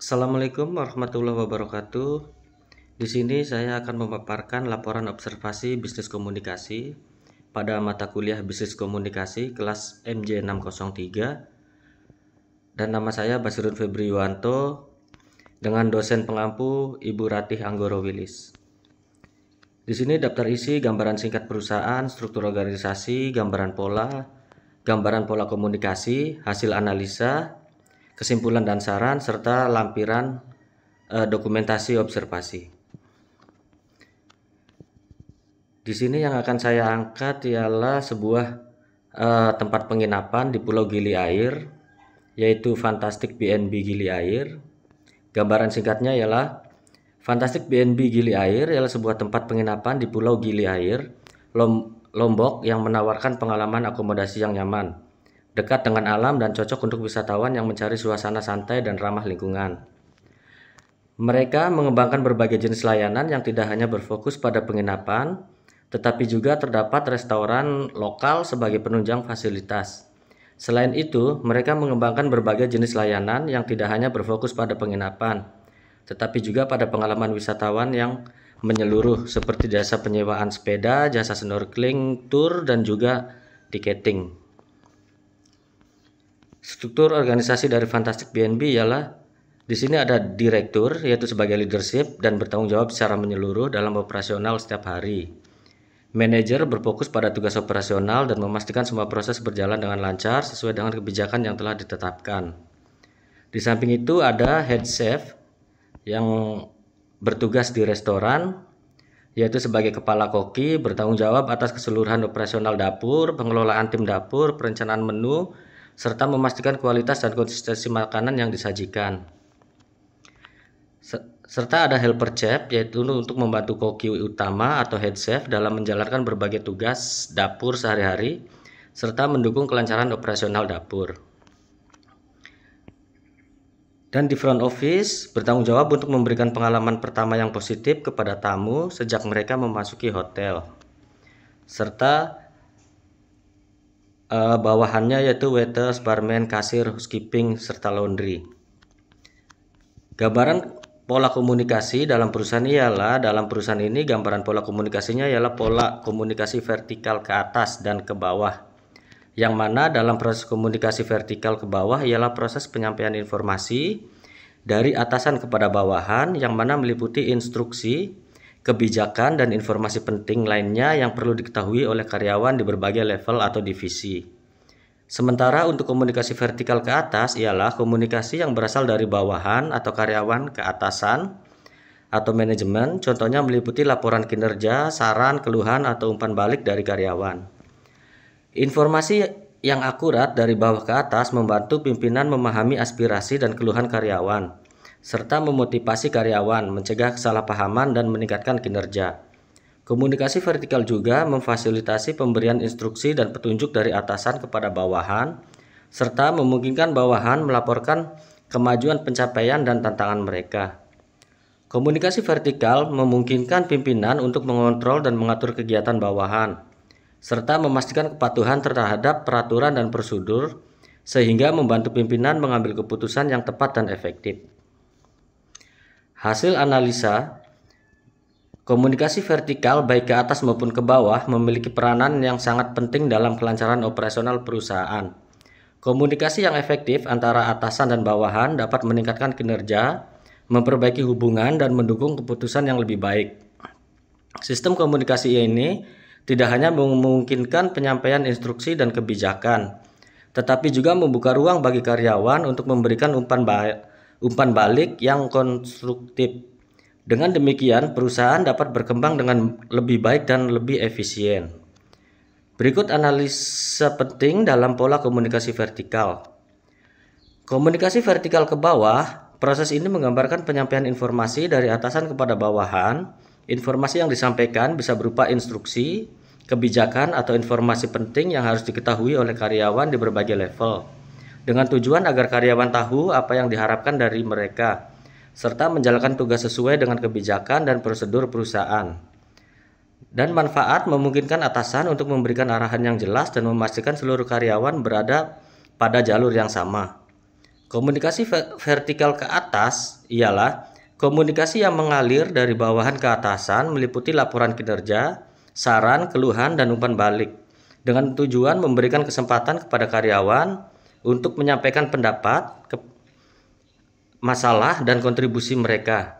Assalamualaikum warahmatullahi wabarakatuh. Di sini saya akan memaparkan laporan observasi bisnis komunikasi pada mata kuliah bisnis komunikasi kelas MJ603, dan nama saya Basirun Febri Yuwanto dengan dosen pengampu Ibu Ratih Anggoro Wilis. Di sini daftar isi gambaran singkat perusahaan, struktur organisasi, gambaran pola komunikasi, hasil analisa, kesimpulan dan saran, serta lampiran dokumentasi observasi. Di sini yang akan saya angkat ialah sebuah tempat penginapan di Pulau Gili Air, yaitu Fantastic B&B Gili Air. Gambaran singkatnya ialah Fantastic B&B Gili Air ialah sebuah tempat penginapan di Pulau Gili Air, Lombok, yang menawarkan pengalaman akomodasi yang nyaman, dekat dengan alam dan cocok untuk wisatawan yang mencari suasana santai dan ramah lingkungan. Mereka mengembangkan berbagai jenis layanan yang tidak hanya berfokus pada penginapan, tetapi juga terdapat restoran lokal sebagai penunjang fasilitas. Selain itu, mereka mengembangkan berbagai jenis layanan yang tidak hanya berfokus pada penginapan, tetapi juga pada pengalaman wisatawan yang menyeluruh, seperti jasa penyewaan sepeda, jasa snorkeling, tour, dan juga tiketing. Struktur organisasi dari Fantastic B&B ialah di sini ada direktur, yaitu sebagai leadership dan bertanggung jawab secara menyeluruh dalam operasional setiap hari. Manajer berfokus pada tugas operasional dan memastikan semua proses berjalan dengan lancar sesuai dengan kebijakan yang telah ditetapkan. Di samping itu ada head chef yang bertugas di restoran, yaitu sebagai kepala koki, bertanggung jawab atas keseluruhan operasional dapur, pengelolaan tim dapur, perencanaan menu, serta memastikan kualitas dan konsistensi makanan yang disajikan. Serta ada helper chef, yaitu untuk membantu koki utama atau head chef dalam menjalankan berbagai tugas dapur sehari-hari, serta mendukung kelancaran operasional dapur. Dan di front office bertanggung jawab untuk memberikan pengalaman pertama yang positif kepada tamu sejak mereka memasuki hotel, serta bawahannya yaitu waiters, barman, kasir, housekeeping, serta laundry. Gambaran pola komunikasi dalam perusahaan ini gambaran pola komunikasinya ialah pola komunikasi vertikal ke atas dan ke bawah, yang mana dalam proses komunikasi vertikal ke bawah ialah proses penyampaian informasi dari atasan kepada bawahan, yang mana meliputi instruksi, kebijakan, dan informasi penting lainnya yang perlu diketahui oleh karyawan di berbagai level atau divisi. Sementara untuk komunikasi vertikal ke atas ialah komunikasi yang berasal dari bawahan atau karyawan ke atasan atau manajemen, contohnya meliputi laporan kinerja, saran, keluhan, atau umpan balik dari karyawan. Informasi yang akurat dari bawah ke atas membantu pimpinan memahami aspirasi dan keluhan karyawan, serta memotivasi karyawan, mencegah kesalahpahaman, dan meningkatkan kinerja. Komunikasi vertikal juga memfasilitasi pemberian instruksi dan petunjuk dari atasan kepada bawahan, serta memungkinkan bawahan melaporkan kemajuan pencapaian dan tantangan mereka. Komunikasi vertikal memungkinkan pimpinan untuk mengontrol dan mengatur kegiatan bawahan, serta memastikan kepatuhan terhadap peraturan dan prosedur, sehingga membantu pimpinan mengambil keputusan yang tepat dan efektif. Hasil analisa, komunikasi vertikal baik ke atas maupun ke bawah memiliki peranan yang sangat penting dalam kelancaran operasional perusahaan. Komunikasi yang efektif antara atasan dan bawahan dapat meningkatkan kinerja, memperbaiki hubungan, dan mendukung keputusan yang lebih baik. Sistem komunikasi ini tidak hanya memungkinkan penyampaian instruksi dan kebijakan, tetapi juga membuka ruang bagi karyawan untuk memberikan umpan balik yang konstruktif. Dengan demikian, perusahaan dapat berkembang dengan lebih baik dan lebih efisien. Berikut analisa penting dalam pola komunikasi vertikal. Komunikasi vertikal ke bawah, proses ini menggambarkan penyampaian informasi dari atasan kepada bawahan. Informasi yang disampaikan bisa berupa instruksi, kebijakan, atau informasi penting yang harus diketahui oleh karyawan di berbagai level, dengan tujuan agar karyawan tahu apa yang diharapkan dari mereka, serta menjalankan tugas sesuai dengan kebijakan dan prosedur perusahaan. Dan manfaat memungkinkan atasan untuk memberikan arahan yang jelas dan memastikan seluruh karyawan berada pada jalur yang sama. Komunikasi vertikal ke atas ialah komunikasi yang mengalir dari bawahan ke atasan, meliputi laporan kinerja, saran, keluhan, dan umpan balik, dengan tujuan memberikan kesempatan kepada karyawan untuk menyampaikan pendapat, masalah, dan kontribusi mereka.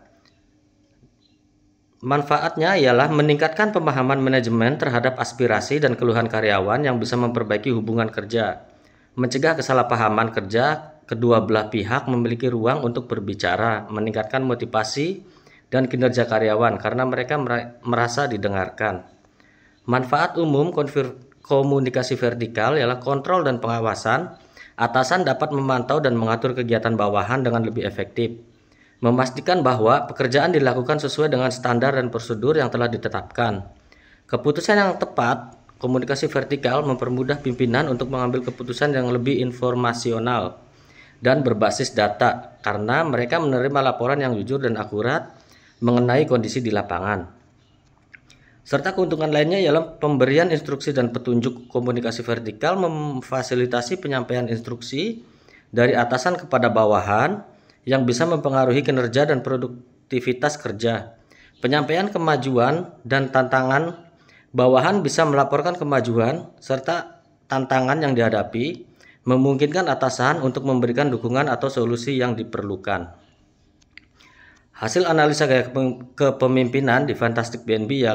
Manfaatnya ialah meningkatkan pemahaman manajemen terhadap aspirasi dan keluhan karyawan yang bisa memperbaiki hubungan kerja, mencegah kesalahpahaman kerja, kedua belah pihak memiliki ruang untuk berbicara, meningkatkan motivasi dan kinerja karyawan karena mereka merasa didengarkan. Manfaat umum komunikasi vertikal ialah kontrol dan pengawasan. Atasan dapat memantau dan mengatur kegiatan bawahan dengan lebih efektif, memastikan bahwa pekerjaan dilakukan sesuai dengan standar dan prosedur yang telah ditetapkan. Keputusan yang tepat, komunikasi vertikal mempermudah pimpinan untuk mengambil keputusan yang lebih informasional dan berbasis data karena mereka menerima laporan yang jujur dan akurat mengenai kondisi di lapangan. Serta keuntungan lainnya ialah pemberian instruksi dan petunjuk. Komunikasi vertikal memfasilitasi penyampaian instruksi dari atasan kepada bawahan yang bisa mempengaruhi kinerja dan produktivitas kerja. Penyampaian kemajuan dan tantangan, bawahan bisa melaporkan kemajuan serta tantangan yang dihadapi, memungkinkan atasan untuk memberikan dukungan atau solusi yang diperlukan. Hasil analisa gaya kepemimpinan di Fantastic BNB ya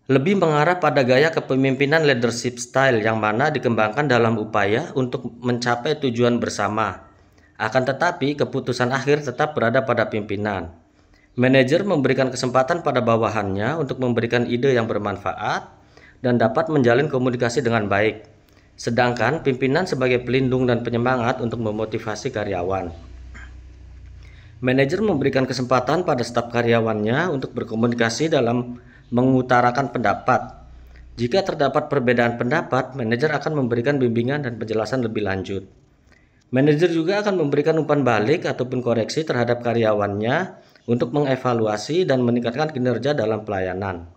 lebih mengarah pada gaya kepemimpinan leadership style yang mana dikembangkan dalam upaya untuk mencapai tujuan bersama. Akan tetapi keputusan akhir tetap berada pada pimpinan. Manajer memberikan kesempatan pada bawahannya untuk memberikan ide yang bermanfaat dan dapat menjalin komunikasi dengan baik. Sedangkan pimpinan sebagai pelindung dan penyemangat untuk memotivasi karyawan. Manajer memberikan kesempatan pada staf karyawannya untuk berkomunikasi dalam mengutarakan pendapat. Jika terdapat perbedaan pendapat, manajer akan memberikan bimbingan dan penjelasan lebih lanjut. Manajer juga akan memberikan umpan balik ataupun koreksi terhadap karyawannya untuk mengevaluasi dan meningkatkan kinerja dalam pelayanan.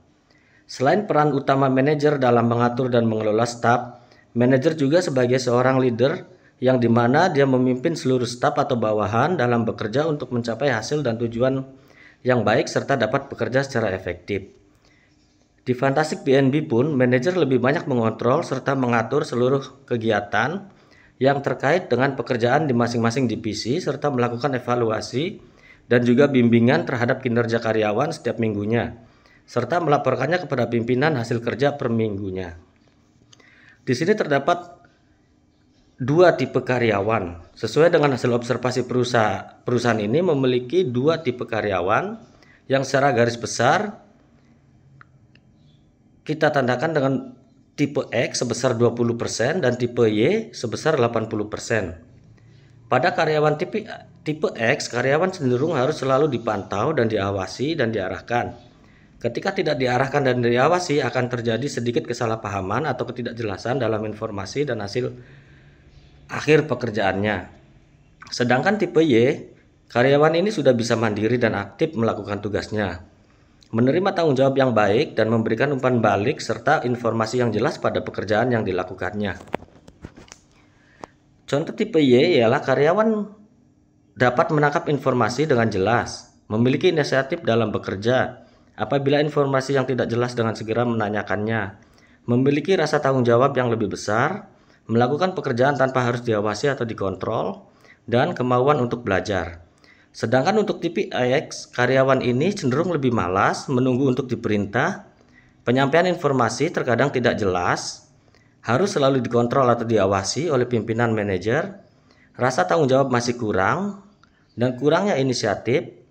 Selain peran utama manajer dalam mengatur dan mengelola staf, manajer juga sebagai seorang leader yang dimana dia memimpin seluruh staf atau bawahan dalam bekerja untuk mencapai hasil dan tujuan yang baik serta dapat bekerja secara efektif. Di Fantastic BNB pun, manajer lebih banyak mengontrol serta mengatur seluruh kegiatan yang terkait dengan pekerjaan di masing-masing divisi serta melakukan evaluasi dan juga bimbingan terhadap kinerja karyawan setiap minggunya serta melaporkannya kepada pimpinan hasil kerja per minggunya. Di sini terdapat dua tipe karyawan. Sesuai dengan hasil observasi perusahaan ini memiliki dua tipe karyawan yang secara garis besar kita tandakan dengan tipe X sebesar 20% dan tipe Y sebesar 80%. Pada karyawan tipe X, karyawan cenderung harus selalu dipantau dan diawasi dan diarahkan. Ketika tidak diarahkan dan diawasi, akan terjadi sedikit kesalahpahaman atau ketidakjelasan dalam informasi dan hasil akhir pekerjaannya. Sedangkan tipe Y, karyawan ini sudah bisa mandiri dan aktif melakukan tugasnya, menerima tanggung jawab yang baik dan memberikan umpan balik serta informasi yang jelas pada pekerjaan yang dilakukannya. Contoh tipe Y ialah karyawan dapat menangkap informasi dengan jelas, memiliki inisiatif dalam bekerja. Apabila informasi yang tidak jelas dengan segera menanyakannya, memiliki rasa tanggung jawab yang lebih besar, melakukan pekerjaan tanpa harus diawasi atau dikontrol, dan kemauan untuk belajar. Sedangkan untuk tipe X, karyawan ini cenderung lebih malas, menunggu untuk diperintah, penyampaian informasi terkadang tidak jelas, harus selalu dikontrol atau diawasi oleh pimpinan manajer, rasa tanggung jawab masih kurang, dan kurangnya inisiatif.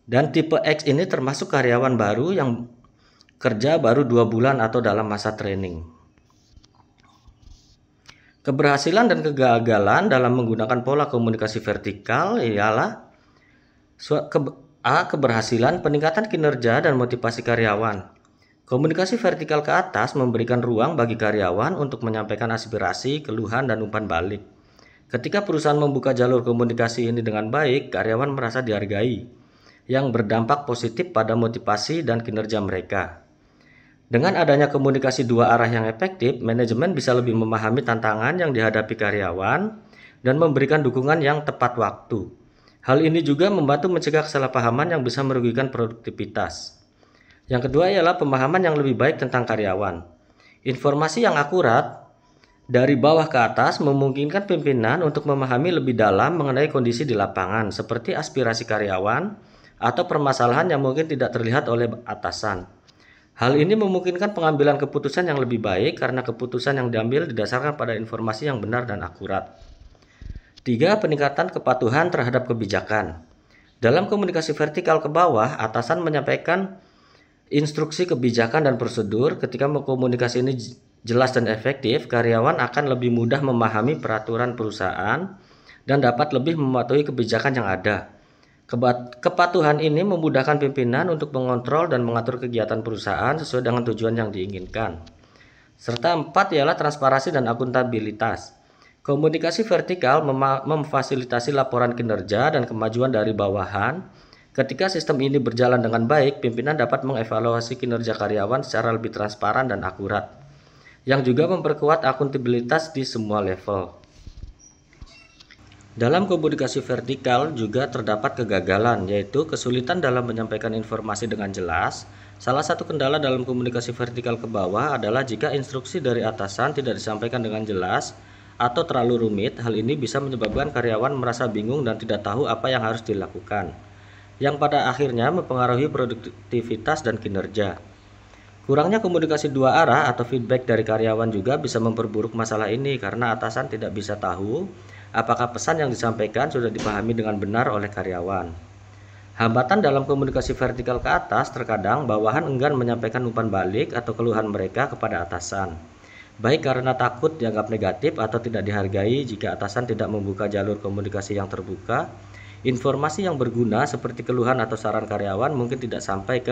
Dan tipe X ini termasuk karyawan baru yang kerja baru 2 bulan atau dalam masa training. Keberhasilan dan kegagalan dalam menggunakan pola komunikasi vertikal ialah keberhasilan, peningkatan kinerja dan motivasi karyawan. Komunikasi vertikal ke atas memberikan ruang bagi karyawan untuk menyampaikan aspirasi, keluhan, dan umpan balik. Ketika perusahaan membuka jalur komunikasi ini dengan baik, karyawan merasa dihargai, yang berdampak positif pada motivasi dan kinerja mereka. Dengan adanya komunikasi dua arah yang efektif, manajemen bisa lebih memahami tantangan yang dihadapi karyawan dan memberikan dukungan yang tepat waktu. Hal ini juga membantu mencegah kesalahpahaman yang bisa merugikan produktivitas. Yang kedua ialah pemahaman yang lebih baik tentang karyawan. Informasi yang akurat dari bawah ke atas memungkinkan pimpinan untuk memahami lebih dalam mengenai kondisi di lapangan, seperti aspirasi karyawan atau permasalahan yang mungkin tidak terlihat oleh atasan. Hal ini memungkinkan pengambilan keputusan yang lebih baik karena keputusan yang diambil didasarkan pada informasi yang benar dan akurat. 3. Peningkatan kepatuhan terhadap kebijakan. Dalam komunikasi vertikal ke bawah, atasan menyampaikan instruksi kebijakan dan prosedur. Ketika komunikasi ini jelas dan efektif, karyawan akan lebih mudah memahami peraturan perusahaan dan dapat lebih mematuhi kebijakan yang ada. Kepatuhan ini memudahkan pimpinan untuk mengontrol dan mengatur kegiatan perusahaan sesuai dengan tujuan yang diinginkan. Serta 4 ialah transparansi dan akuntabilitas. Komunikasi vertikal memfasilitasi laporan kinerja dan kemajuan dari bawahan. Ketika sistem ini berjalan dengan baik, pimpinan dapat mengevaluasi kinerja karyawan secara lebih transparan dan akurat, yang juga memperkuat akuntabilitas di semua level. Dalam komunikasi vertikal juga terdapat kegagalan, yaitu kesulitan dalam menyampaikan informasi dengan jelas. Salah satu kendala dalam komunikasi vertikal ke bawah adalah jika instruksi dari atasan tidak disampaikan dengan jelas atau terlalu rumit. Hal ini bisa menyebabkan karyawan merasa bingung dan tidak tahu apa yang harus dilakukan, yang pada akhirnya mempengaruhi produktivitas dan kinerja. Kurangnya komunikasi dua arah atau feedback dari karyawan juga bisa memperburuk masalah ini karena atasan tidak bisa tahu apakah pesan yang disampaikan sudah dipahami dengan benar oleh karyawan. Hambatan dalam komunikasi vertikal ke atas, terkadang bawahan enggan menyampaikan umpan balik atau keluhan mereka kepada atasan, baik karena takut dianggap negatif atau tidak dihargai. Jika atasan tidak membuka jalur komunikasi yang terbuka, informasi yang berguna seperti keluhan atau saran karyawan mungkin tidak sampai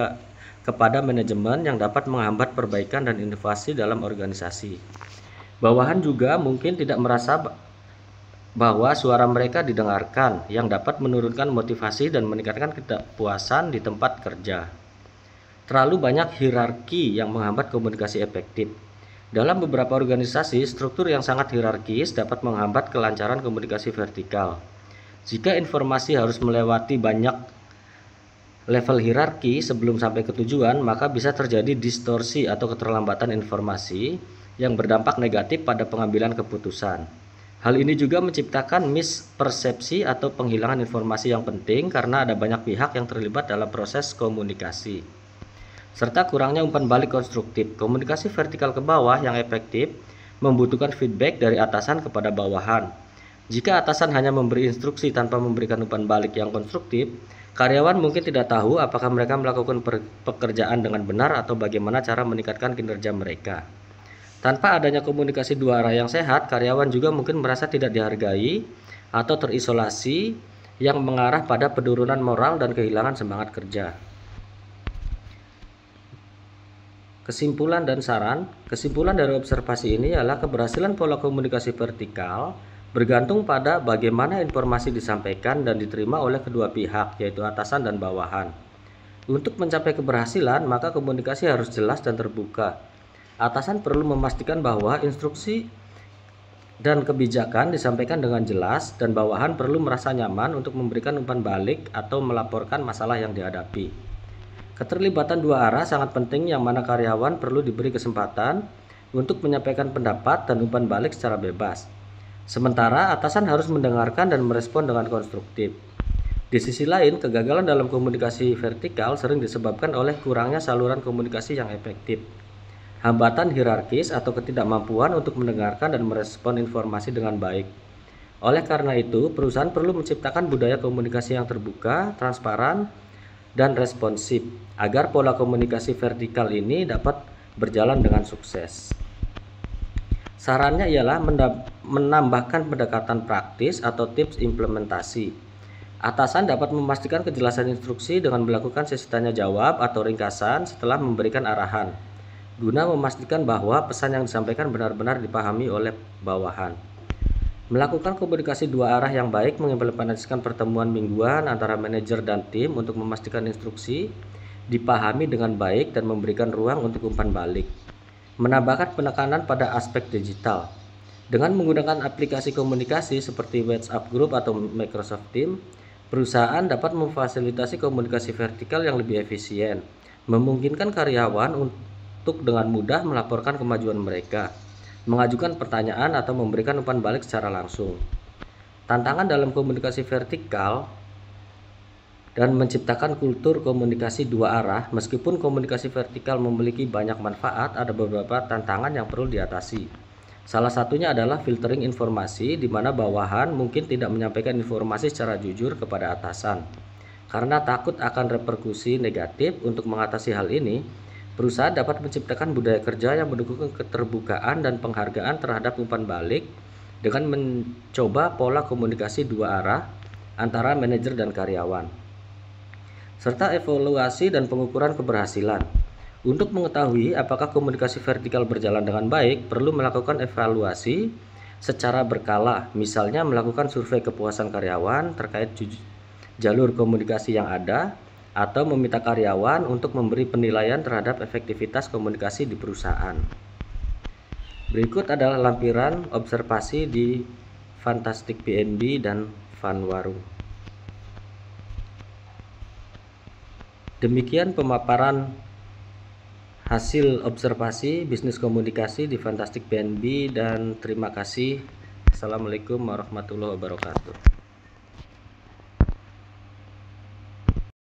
kepada manajemen, yang dapat menghambat perbaikan dan inovasi dalam organisasi. Bawahan juga mungkin tidak merasa bahwa suara mereka didengarkan, yang dapat menurunkan motivasi dan meningkatkan ketidakpuasan di tempat kerja. Terlalu banyak hierarki yang menghambat komunikasi efektif. Dalam beberapa organisasi, struktur yang sangat hierarkis dapat menghambat kelancaran komunikasi vertikal. Jika informasi harus melewati banyak level hierarki sebelum sampai ke tujuan, maka bisa terjadi distorsi atau keterlambatan informasi yang berdampak negatif pada pengambilan keputusan. Hal ini juga menciptakan mispersepsi atau penghilangan informasi yang penting karena ada banyak pihak yang terlibat dalam proses komunikasi, serta kurangnya umpan balik konstruktif. Komunikasi vertikal ke bawah yang efektif membutuhkan feedback dari atasan kepada bawahan. Jika atasan hanya memberi instruksi tanpa memberikan umpan balik yang konstruktif, karyawan mungkin tidak tahu apakah mereka melakukan pekerjaan dengan benar atau bagaimana cara meningkatkan kinerja mereka. Tanpa adanya komunikasi dua arah yang sehat, karyawan juga mungkin merasa tidak dihargai atau terisolasi, yang mengarah pada penurunan moral dan kehilangan semangat kerja. Kesimpulan dan saran. Kesimpulan dari observasi ini adalah keberhasilan pola komunikasi vertikal bergantung pada bagaimana informasi disampaikan dan diterima oleh kedua pihak, yaitu atasan dan bawahan. Untuk mencapai keberhasilan, maka komunikasi harus jelas dan terbuka. Atasan perlu memastikan bahwa instruksi dan kebijakan disampaikan dengan jelas, dan bawahan perlu merasa nyaman untuk memberikan umpan balik atau melaporkan masalah yang dihadapi. Keterlibatan dua arah sangat penting, yang mana karyawan perlu diberi kesempatan untuk menyampaikan pendapat dan umpan balik secara bebas. Sementara atasan harus mendengarkan dan merespon dengan konstruktif. Di sisi lain, kegagalan dalam komunikasi vertikal sering disebabkan oleh kurangnya saluran komunikasi yang efektif, hambatan hierarkis, atau ketidakmampuan untuk mendengarkan dan merespon informasi dengan baik. Oleh karena itu, perusahaan perlu menciptakan budaya komunikasi yang terbuka, transparan, dan responsif agar pola komunikasi vertikal ini dapat berjalan dengan sukses. Sarannya ialah menambahkan pendekatan praktis atau tips implementasi. Atasan dapat memastikan kejelasan instruksi dengan melakukan sesi tanya jawab atau ringkasan setelah memberikan arahan, guna memastikan bahwa pesan yang disampaikan benar-benar dipahami oleh bawahan. Melakukan komunikasi dua arah yang baik mengimplementasikan pertemuan mingguan antara manajer dan tim untuk memastikan instruksi dipahami dengan baik dan memberikan ruang untuk umpan balik. Menambahkan penekanan pada aspek digital. Dengan menggunakan aplikasi komunikasi seperti WhatsApp Group atau Microsoft Teams, perusahaan dapat memfasilitasi komunikasi vertikal yang lebih efisien, memungkinkan karyawan untuk dengan mudah melaporkan kemajuan mereka, mengajukan pertanyaan atau memberikan umpan balik secara langsung. Tantangan dalam komunikasi vertikal dan menciptakan kultur komunikasi dua arah. Meskipun komunikasi vertikal memiliki banyak manfaat, ada beberapa tantangan yang perlu diatasi. Salah satunya adalah filtering informasi, di mana bawahan mungkin tidak menyampaikan informasi secara jujur kepada atasan. Karena takut akan reperkusi negatif, untuk mengatasi hal ini, perusahaan dapat menciptakan budaya kerja yang mendukung keterbukaan dan penghargaan terhadap umpan balik dengan mencoba pola komunikasi dua arah antara manajer dan karyawan, serta evaluasi dan pengukuran keberhasilan. Untuk mengetahui apakah komunikasi vertikal berjalan dengan baik, perlu melakukan evaluasi secara berkala, misalnya melakukan survei kepuasan karyawan terkait jalur komunikasi yang ada, atau meminta karyawan untuk memberi penilaian terhadap efektivitas komunikasi di perusahaan. Berikut adalah lampiran observasi di Fantastic BNB dan Fanwaru. Demikian pemaparan hasil observasi bisnis komunikasi di Fantastic BNB, dan terima kasih. Assalamualaikum warahmatullahi wabarakatuh.